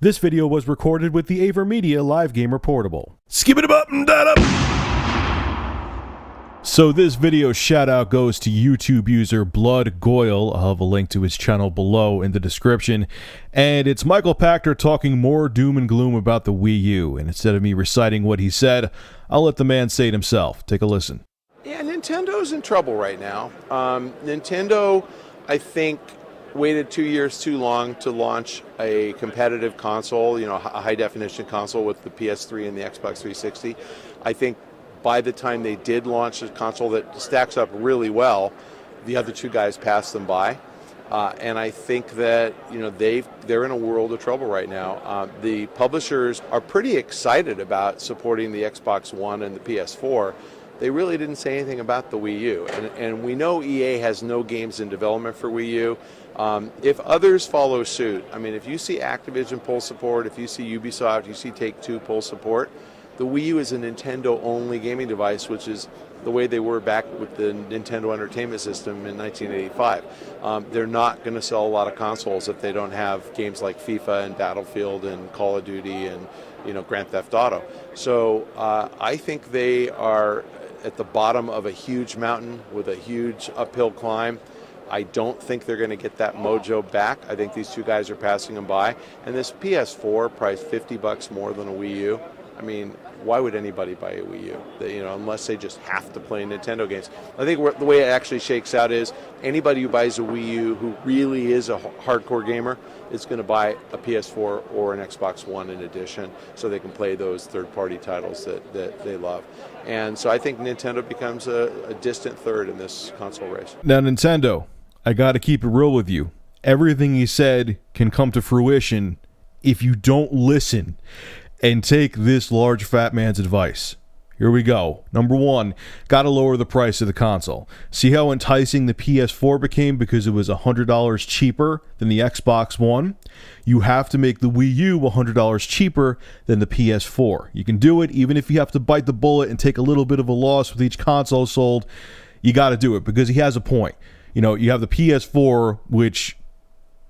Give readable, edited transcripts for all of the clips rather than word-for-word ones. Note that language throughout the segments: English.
This video was recorded with the AverMedia Live Gamer Portable. Skip it up and that up! So this video shout out goes to YouTube user Bloodgoil. I'll have a link to his channel below in the description. And it's Michael Pachter talking more doom and gloom about the Wii U. And instead of me reciting what he said, I'll let the man say it himself. Take a listen. Yeah, Nintendo's in trouble right now. Nintendo, I think, waited 2 years too long to launch a competitive console, a high-definition console with the PS3 and the Xbox 360. I think by the time they did launch a console that stacks up really well, the other two guys passed them by. And I think that they're in a world of trouble right now. The publishers are pretty excited about supporting the Xbox One and the PS4. They really didn't say anything about the Wii U. And we know EA has no games in development for Wii U. If others follow suit, if you see Activision pull support, if you see Ubisoft, you see Take-Two pull support, the Wii U is a Nintendo-only gaming device, which is the way they were back with the Nintendo Entertainment System in 1985. They're not going to sell a lot of consoles if they don't have games like FIFA and Battlefield and Call of Duty and Grand Theft Auto. So I think they are at the bottom of a huge mountain with a huge uphill climb. I don't think they're going to get that mojo back. I think these two guys are passing them by. And this PS4 priced $50 more than a Wii U. Why would anybody buy a Wii U? Unless they just have to play Nintendo games. I think the way it actually shakes out is anybody who buys a Wii U who really is a hardcore gamer is going to buy a PS4 or an Xbox One in addition, so they can play those third-party titles that they love. And so I think Nintendo becomes a distant third in this console race. Now, Nintendo, I got to keep it real with you. Everything you said can come to fruition if you don't listen and take this large fat man's advice. Here we go. Number one, gotta lower the price of the console. See how enticing the PS4 became because it was $100 cheaper than the Xbox One? You have to make the Wii U $100 cheaper than the PS4. You can do it even if you have to bite the bullet and take a little bit of a loss with each console sold. You gotta do it because he has a point. You have the PS4, which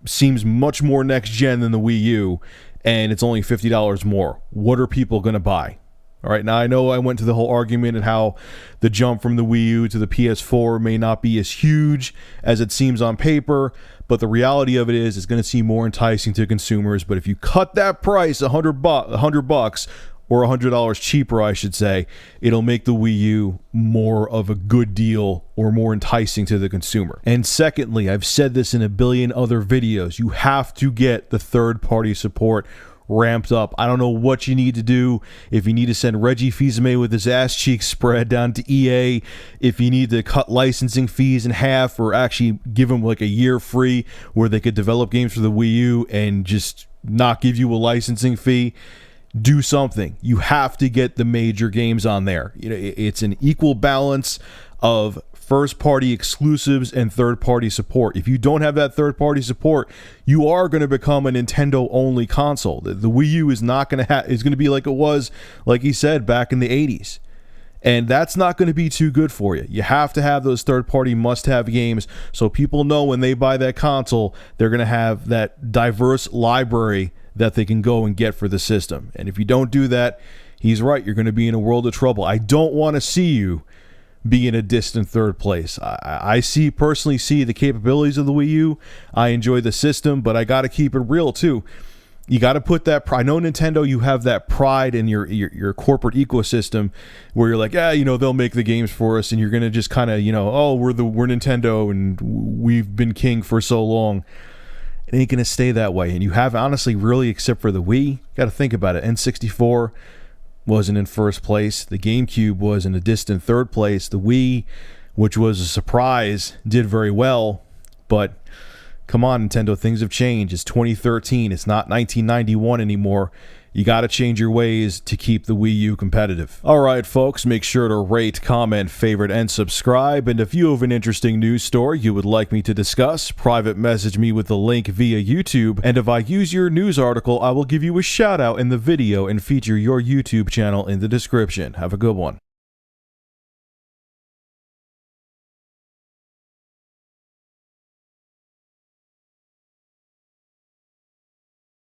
seems much more next gen than the Wii U, and it's only $50 more. What are people going to buy? All right, now I know I went to the whole argument and how the jump from the Wii U to the PS4 may not be as huge as it seems on paper, but the reality of it is it's going to seem more enticing to consumers. But if you cut that price $100 or $100 cheaper, I should say, it'll make the Wii U more of a good deal or more enticing to the consumer. And secondly, I've said this in a billion other videos, you have to get the third-party support ramped up. I don't know what you need to do. If you need to send Reggie Fils-Aimé with his ass cheeks spread down to EA, if you need to cut licensing fees in half or actually give them like a year free where they could develop games for the Wii U and just not give you a licensing fee, do something. You have to get the major games on there. It's an equal balance of first-party exclusives and third-party support. If you don't have that third-party support, you are going to become a Nintendo-only console. The Wii U is not going to have. It's going to be like it was, like he said, back in the 80s. And that's not going to be too good for you. You have to have those third-party must-have games so people know when they buy that console, they're going to have that diverse library that they can go and get for the system. And if you don't do that, he's right, you're going to be in a world of trouble. I don't want to see you be in a distant third place. I personally see the capabilities of the Wii U. I enjoy the system, but I got to keep it real too. You got to put that pride. I know Nintendo, you have that pride in your corporate ecosystem where you're like, they'll make the games for us, and you're going to just kind of, we're Nintendo and we've been king for so long. It ain't going to stay that way. And you have, honestly, really, except for the Wii, got to think about it. N64 wasn't in first place. The GameCube was in a distant third place. The Wii, which was a surprise, did very well. But come on, Nintendo, things have changed. It's 2013. It's not 1991 anymore. You got to change your ways to keep the Wii U competitive. All right, folks, make sure to rate, comment, favorite, and subscribe. And if you have an interesting news story you would like me to discuss, private message me with the link via YouTube. And if I use your news article, I will give you a shout out in the video and feature your YouTube channel in the description. Have a good one.